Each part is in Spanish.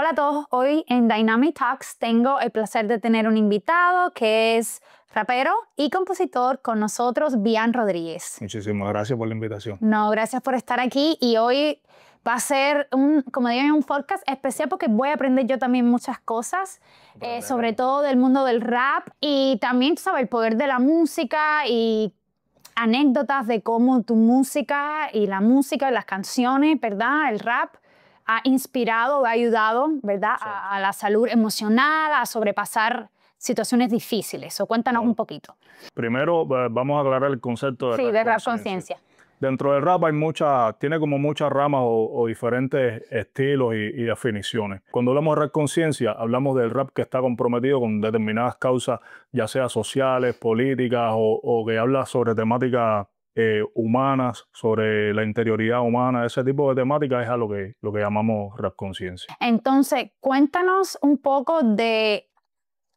Hola a todos, hoy en Dynamic Talks tengo el placer de tener un invitado que es rapero y compositor con nosotros, Bian Rodríguez. Muchísimas gracias por la invitación. No, gracias por estar aquí y hoy va a ser como digo, un podcast especial porque voy a aprender yo también muchas cosas, sobre todo del mundo del rap y también, ¿sabes?, el poder de la música y anécdotas de cómo tu música y la música y las canciones, ¿verdad?, el rap ha inspirado, ha ayudado, ¿verdad?, a la salud emocional, a sobrepasar situaciones difíciles. O cuéntanos un poquito. Primero, vamos a aclarar el concepto de Sí, de rap conciencia. Dentro del rap tiene como muchas ramas o diferentes estilos y definiciones. Cuando hablamos de rap conciencia, hablamos del rap que está comprometido con determinadas causas, ya sea sociales, políticas o que habla sobre temáticas humanas, sobre la interioridad humana. Ese tipo de temáticas es a lo que llamamos rap conciencia. Entonces, cuéntanos un poco de,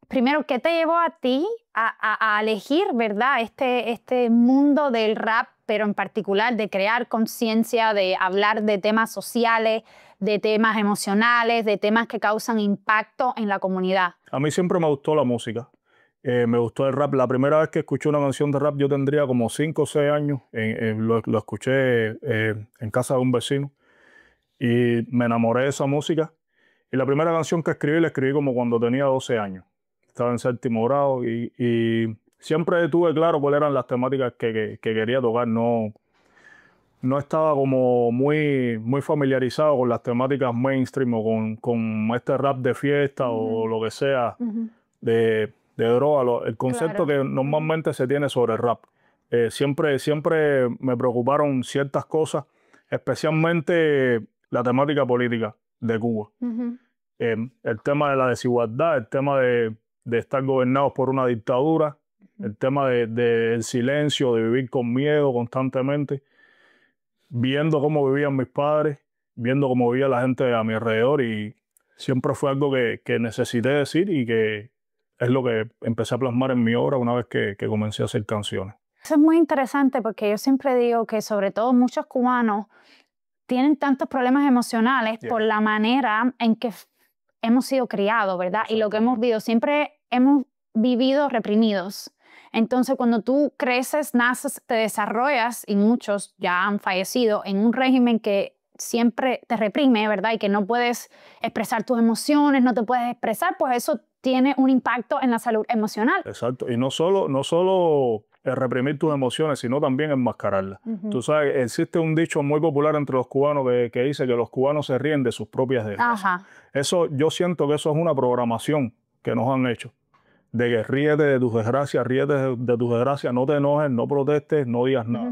primero, ¿qué te llevó a ti a elegir, ¿verdad?, este mundo del rap, pero en particular de crear conciencia, de hablar de temas sociales, de temas emocionales, de temas que causan impacto en la comunidad? A mí siempre me gustó la música. Me gustó el rap. La primera vez que escuché una canción de rap yo tendría como 5 o 6 años. Lo escuché en casa de un vecino y me enamoré de esa música. Y la primera canción que escribí la escribí como cuando tenía 12 años. Estaba en séptimo grado y siempre tuve claro cuáles eran las temáticas que quería tocar. No estaba como muy familiarizado con las temáticas mainstream o con este rap de fiesta o lo que sea de droga. El concepto que normalmente se tiene sobre el rap. Siempre me preocuparon ciertas cosas, especialmente la temática política de Cuba. El tema de la desigualdad, el tema de estar gobernados por una dictadura, el tema del silencio, de vivir con miedo constantemente, viendo cómo vivían mis padres, viendo cómo vivía la gente a mi alrededor, y siempre fue algo que necesité decir y que es lo que empecé a plasmar en mi obra una vez que comencé a hacer canciones. Eso es muy interesante porque yo siempre digo que sobre todo muchos cubanos tienen tantos problemas emocionales por la manera en que hemos sido criados, ¿verdad? Y lo que hemos vivido, siempre hemos vivido reprimidos. Entonces, cuando tú creces, naces, te desarrollas, y muchos ya han fallecido, en un régimen que siempre te reprime, ¿verdad? Y que no puedes expresar tus emociones, no te puedes expresar, pues eso tiene un impacto en la salud emocional. Exacto. Y no solo reprimir tus emociones, sino también enmascararlas. Tú sabes, existe un dicho muy popular entre los cubanos que dice que los cubanos se ríen de sus propias desgracias. Eso, yo siento que eso es una programación que nos han hecho. De que ríete de tus desgracias, de tus desgracias, no te enojes, no protestes, no digas nada.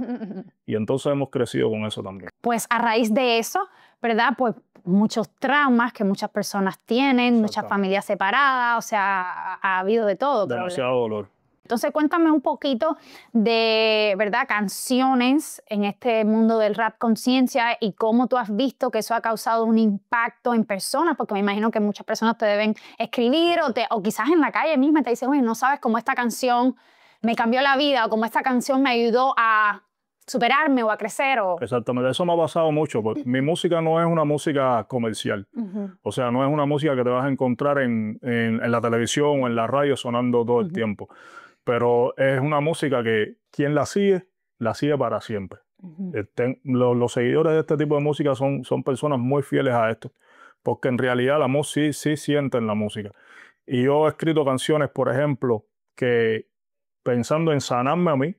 Y entonces hemos crecido con eso también. Pues a raíz de eso, ¿verdad?, pues muchos traumas que muchas personas tienen, muchas familias separadas, o sea, ha habido de todo. Demasiado dolor. Entonces, cuéntame un poquito de, ¿verdad?, canciones en este mundo del rap conciencia y cómo tú has visto que eso ha causado un impacto en personas, porque me imagino que muchas personas te deben escribir o quizás en la calle misma te dicen, oye, no sabes cómo esta canción me cambió la vida o cómo esta canción me ayudó a superarme o a crecer. Exactamente, eso me ha pasado mucho, porque mi música no es una música comercial. O sea, no es una música que te vas a encontrar en la televisión o en la radio sonando todo el tiempo. Pero es una música que quien la sigue para siempre. Los seguidores de este tipo de música son personas muy fieles a esto, porque en realidad la música sí sienten la música. Y yo he escrito canciones, por ejemplo, que pensando en sanarme a mí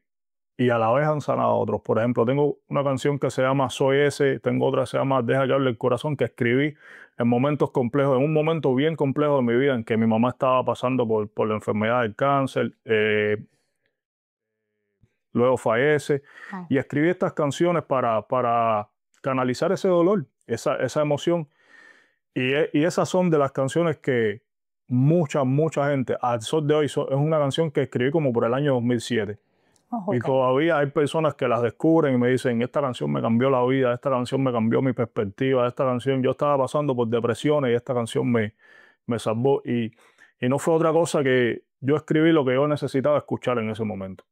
y a la vez han sanado a otros. Por ejemplo, tengo una canción que se llama Soy Ese, tengo otra que se llama Deja que hable el corazón, que escribí en momentos complejos, en un momento bien complejo de mi vida, en que mi mamá estaba pasando por la enfermedad del cáncer, luego fallece, y escribí estas canciones para canalizar ese dolor, esa emoción, y esas son de las canciones que mucha gente, al sol de hoy, es una canción que escribí como por el año 2007. Y todavía hay personas que las descubren y me dicen, esta canción me cambió la vida, esta canción me cambió mi perspectiva, esta canción, yo estaba pasando por depresiones y esta canción me salvó. Y no fue otra cosa que yo escribí lo que yo necesitaba escuchar en ese momento.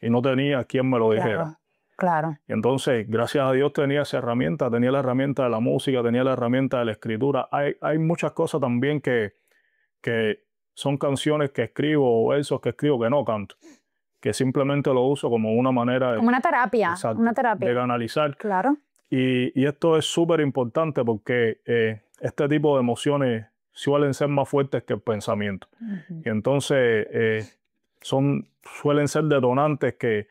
Y no tenía quien me lo dijera. Claro. Y entonces, gracias a Dios tenía esa herramienta, tenía la herramienta de la música, tenía la herramienta de la escritura. Hay muchas cosas también que son canciones que escribo o versos que escribo que no canto, que simplemente lo uso como una manera Como una terapia, exacto, una terapia. de canalizar. Claro. Y esto es súper importante porque este tipo de emociones suelen ser más fuertes que el pensamiento. Y entonces suelen ser detonantes que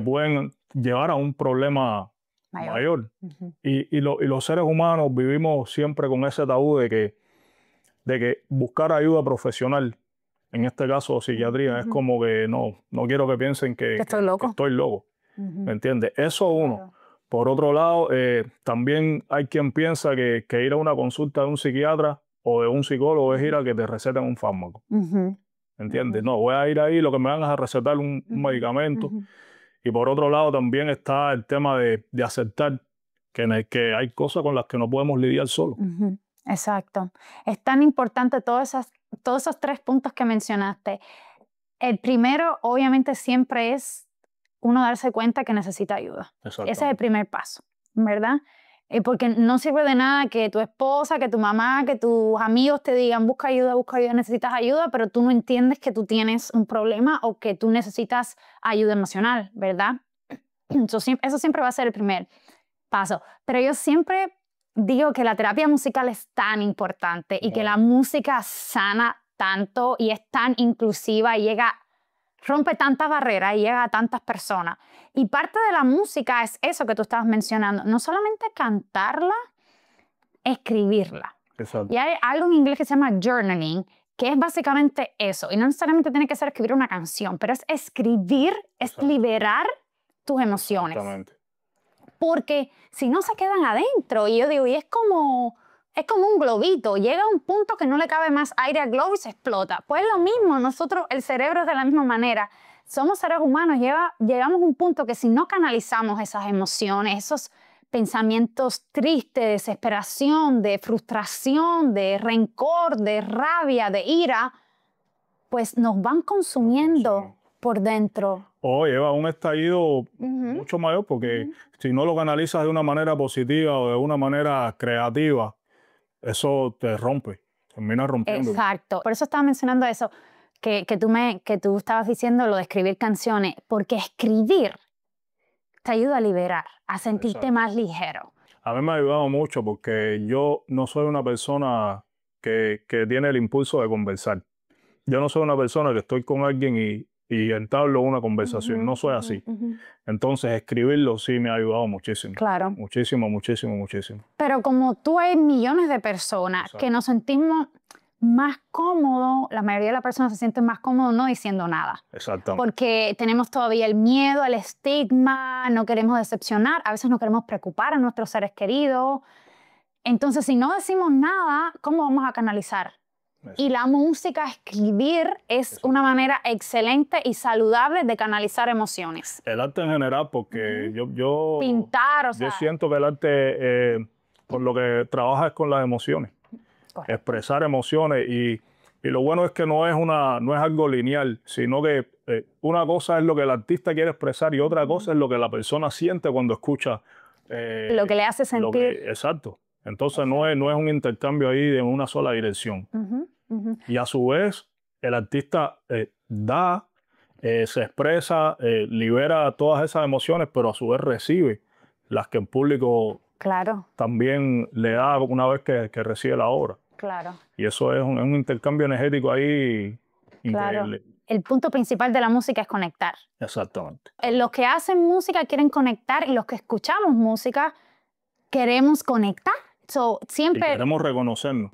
pueden llevar a un problema mayor. Y los seres humanos vivimos siempre con ese tabú de que buscar ayuda profesional, en este caso psiquiatría, es como que no quiero que piensen que estoy loco. Que estoy loco. ¿Me entiendes? Eso uno. Claro. Por otro lado, también hay quien piensa que ir a una consulta de un psiquiatra o de un psicólogo es ir a que te receten un fármaco. ¿Me entiendes? No, voy a ir ahí, lo que me van a recetar un medicamento. Y por otro lado también está el tema de aceptar que hay cosas con las que no podemos lidiar solos. Exacto. Es tan importante todos esos 3 puntos que mencionaste. El primero, obviamente, siempre es uno darse cuenta que necesita ayuda. Ese es el primer paso, ¿verdad? Porque no sirve de nada que tu esposa, que tu mamá, que tus amigos te digan busca ayuda, necesitas ayuda, pero tú no entiendes que tú tienes un problema o que tú necesitas ayuda emocional, ¿verdad? Eso siempre va a ser el primer paso. Pero yo siempre digo que la terapia musical es tan importante y que la música sana tanto y es tan inclusiva y rompe tantas barreras y llega a tantas personas. Y parte de la música es eso que tú estabas mencionando. No solamente cantarla, escribirla. Exacto. Y hay algo en inglés que se llama journaling, que es básicamente eso. Y no necesariamente tiene que ser escribir una canción, pero es escribir, es liberar tus emociones. Exactamente. Porque si no se quedan adentro, y yo digo, y es como un globito, llega a un punto que no le cabe más aire al globo y se explota. Pues es lo mismo, nosotros, el cerebro es de la misma manera. Somos seres humanos, llegamos a un punto que si no canalizamos esas emociones, esos pensamientos tristes, de desesperación, de frustración, de rencor, de rabia, de ira, pues nos van consumiendo por dentro. O lleva a un estallido mucho mayor porque si no lo canalizas de una manera positiva o de una manera creativa, eso te rompe, termina rompiendo. Exacto. Por eso estaba mencionando eso, que tú estabas diciendo lo de escribir canciones, porque escribir te ayuda a liberar, a sentirte más ligero. A mí me ha ayudado mucho porque yo no soy una persona que tiene el impulso de conversar. Yo no soy una persona que estoy con alguien y entablo una conversación. No soy así. Entonces, escribirlo sí me ha ayudado muchísimo. Claro. Muchísimo, muchísimo, muchísimo. Pero como tú hay millones de personas que nos sentimos más cómodos, la mayoría de las personas se sienten más cómodos no diciendo nada. Exactamente. Porque tenemos todavía el miedo, el estigma, no queremos decepcionar, a veces no queremos preocupar a nuestros seres queridos. Entonces, si no decimos nada, ¿cómo vamos a canalizar? Y la música, escribir, es una manera excelente y saludable de canalizar emociones. El arte en general, porque yo pintar, o sea, yo siento que el arte, por lo que trabaja es con las emociones. Correcto. Expresar emociones y lo bueno es que no es algo lineal, sino que una cosa es lo que el artista quiere expresar y otra cosa es lo que la persona siente cuando escucha. Lo que le hace sentir. Exacto. Entonces no es un intercambio ahí de una sola dirección. Y a su vez, el artista se expresa, libera todas esas emociones, pero a su vez recibe las que el público también le da una vez que recibe la obra. Claro. Y eso es un intercambio energético ahí increíble. Claro. El punto principal de la música es conectar. Exactamente. Los que hacen música quieren conectar y los que escuchamos música queremos conectar. Siempre... Y queremos reconocernos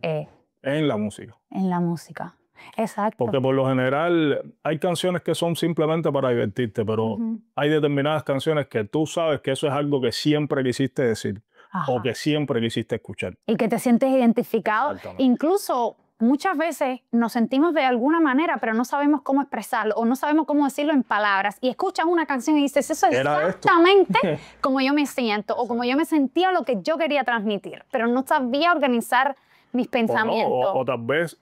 en la música. En la música, exacto. Porque por lo general hay canciones que son simplemente para divertirte, pero hay determinadas canciones que tú sabes que eso es algo que siempre quisiste decir o que siempre quisiste escuchar. Y que te sientes identificado. Incluso muchas veces nos sentimos de alguna manera, pero no sabemos cómo expresarlo o no sabemos cómo decirlo en palabras. Y escuchas una canción y dices, eso es exactamente como yo me siento o como yo me sentía, lo que yo quería transmitir. Pero no sabía organizar mis pensamientos. O tal vez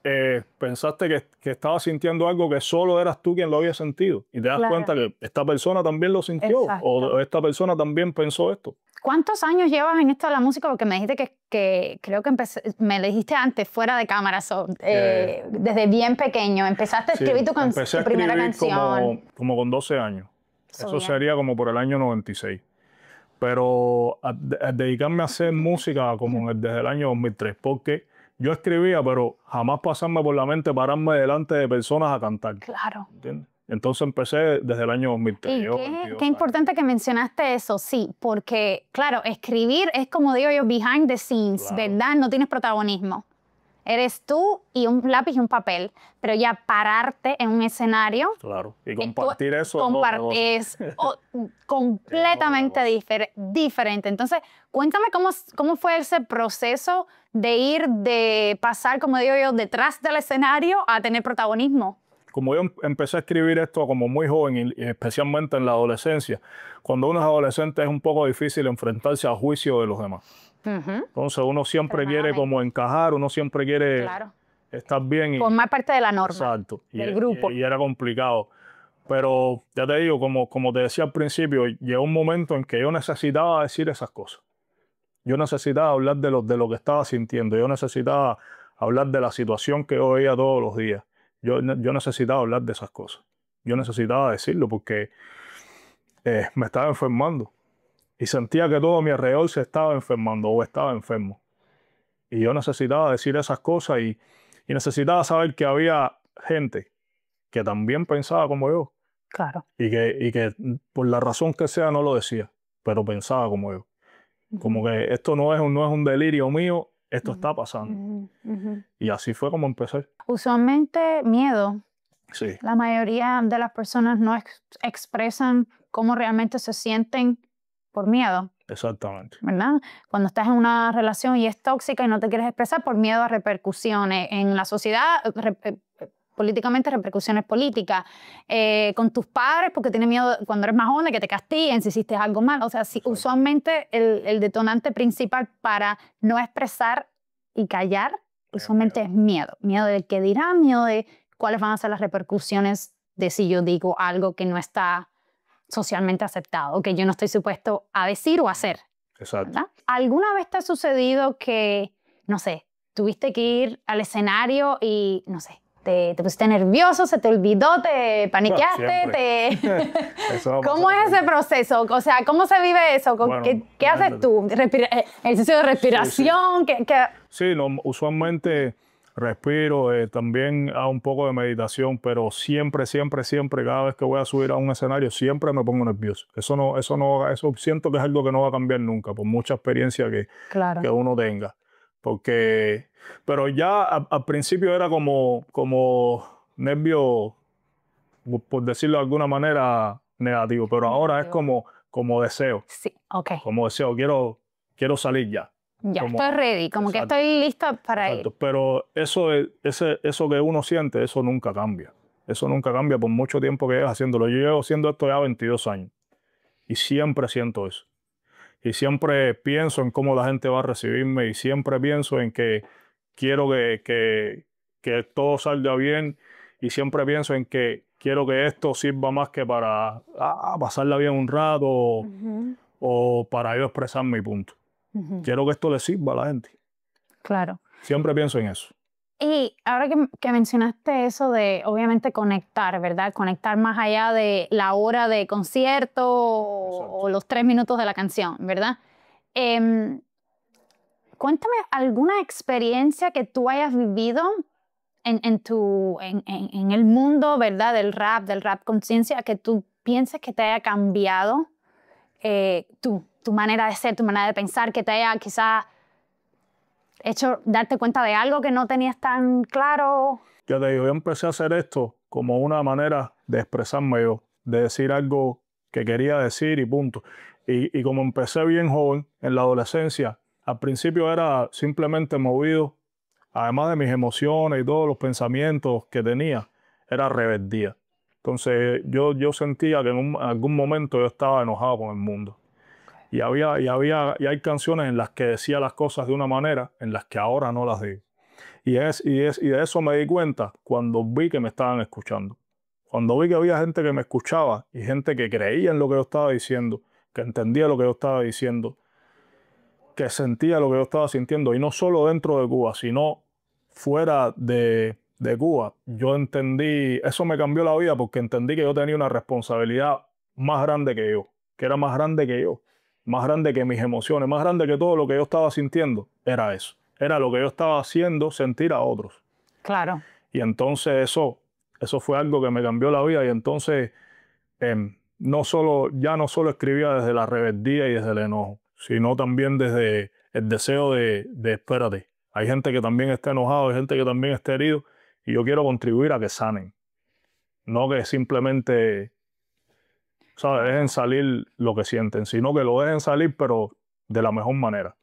pensaste que estabas sintiendo algo que solo eras tú quien lo había sentido y te das cuenta que esta persona también lo sintió. Exacto. O esta persona también pensó esto. ¿Cuántos años llevas en esto de la música? Porque me dijiste que creo que me lo dijiste antes, fuera de cámara, desde bien pequeño. Empezaste a escribir tu primera canción. Como con 12 años. Eso sería como por el año 96. Pero a dedicarme a hacer música como desde el año 2003, porque yo escribía, pero jamás pasarme por la mente pararme delante de personas a cantar. Claro. ¿Entiendes? Entonces empecé desde el año 2003. Y qué importante que mencionaste eso, sí, porque, claro, escribir es como digo yo, behind the scenes, claro. ¿Verdad? No tienes protagonismo. Eres tú y un lápiz y un papel, pero ya pararte en un escenario. Claro, y compartir eso. Es completamente diferente. Entonces, cuéntame cómo fue ese proceso de pasar, como digo yo, detrás del escenario a tener protagonismo. Como yo empecé a escribir esto como muy joven, y especialmente en la adolescencia, cuando uno es adolescente es un poco difícil enfrentarse al juicio de los demás. Entonces uno siempre quiere como encajar, uno siempre quiere estar bien. Formar parte de la norma. Exacto. Del grupo. Y era complicado. Pero ya te digo, como te decía al principio, llegó un momento en que yo necesitaba decir esas cosas. Yo necesitaba hablar de lo que estaba sintiendo. Yo necesitaba hablar de la situación que yo veía todos los días. Yo necesitaba hablar de esas cosas. Yo necesitaba decirlo porque me estaba enfermando. Y sentía que todo a mi alrededor se estaba enfermando o estaba enfermo. Y yo necesitaba decir esas cosas y necesitaba saber que había gente que también pensaba como yo. Claro. Y que por la razón que sea no lo decía, pero pensaba como yo. Como que esto no es un delirio mío, esto está pasando. Y así fue como empecé. Usualmente miedo. Sí. La mayoría de las personas no expresan cómo realmente se sienten por miedo. Exactamente. ¿Verdad? Cuando estás en una relación y es tóxica y no te quieres expresar por miedo a repercusiones en la sociedad, políticamente repercusiones políticas, con tus padres porque tienes miedo cuando eres más joven de que te castiguen si hiciste algo mal. O sea, usualmente el detonante principal para no expresar y callar usualmente es miedo. Miedo del que dirán, miedo de cuáles van a ser las repercusiones de si yo digo algo que no está socialmente aceptado, que yo no estoy supuesto a decir o hacer. Exacto. ¿Verdad? ¿Alguna vez te ha sucedido que, no sé, tuviste que ir al escenario y, no sé, te pusiste nervioso, se te olvidó, te paniqueaste? ¿Cómo es ese proceso? O sea, ¿cómo se vive eso? Bueno, ¿Qué haces tú? ¿Ejercicio de respiración? Sí, no, usualmente respiro, también hago un poco de meditación, pero siempre, cada vez que voy a subir a un escenario, siempre me pongo nervioso. Eso siento que es algo que no va a cambiar nunca, por mucha experiencia que uno tenga. Pero ya al principio era como nervio, por decirlo de alguna manera, negativo, pero ahora es como deseo. Sí, ok. Como deseo, quiero salir ya. Ya estoy ready, como que estoy lista para ir. Pero eso que uno siente, eso nunca cambia. Eso nunca cambia por mucho tiempo que llevas haciéndolo. Yo llevo haciendo esto ya 22 años y siempre siento eso. Y siempre pienso en cómo la gente va a recibirme y siempre pienso en que quiero que todo salga bien y siempre pienso en que quiero que esto sirva más que para pasarla bien un rato o para yo expresar mi punto. Quiero que esto le sirva a la gente. Claro. Siempre pienso en eso. Y ahora que mencionaste eso de, obviamente, conectar, ¿verdad? Conectar más allá de la hora de concierto o los 3 minutos de la canción, ¿verdad? Cuéntame alguna experiencia que tú hayas vivido en el mundo, ¿verdad? Del rap conciencia, que tú pienses que te haya cambiado tu manera de ser, tu manera de pensar, que te haya quizás hecho darte cuenta de algo que no tenías tan claro. Ya te digo, yo empecé a hacer esto como una manera de expresarme yo, de decir algo que quería decir y punto. Y como empecé bien joven, en la adolescencia, al principio era simplemente movido, además de mis emociones y todos los pensamientos que tenía, era rebeldía. Entonces yo sentía que en algún momento yo estaba enojado con el mundo. Y hay canciones en las que decía las cosas de una manera en las que ahora no las digo. Y de eso me di cuenta cuando vi que me estaban escuchando. Cuando vi que había gente que me escuchaba y gente que creía en lo que yo estaba diciendo, que entendía lo que yo estaba diciendo, que sentía lo que yo estaba sintiendo, y no solo dentro de Cuba, sino fuera de Cuba. Yo entendí, eso me cambió la vida porque entendí que yo tenía una responsabilidad más grande que yo, que era más grande que yo, más grande que mis emociones, más grande que todo lo que yo estaba sintiendo. Era eso, era lo que yo estaba haciendo sentir a otros. Claro. Y entonces eso fue algo que me cambió la vida. Y entonces ya no solo escribía desde la rebeldía y desde el enojo, sino también desde el deseo de espérate. Hay gente que también está enojado, hay gente que también está herido, y yo quiero contribuir a que sanen. No que simplemente, ¿sabes?, dejen salir lo que sienten, sino que lo dejen salir, pero de la mejor manera.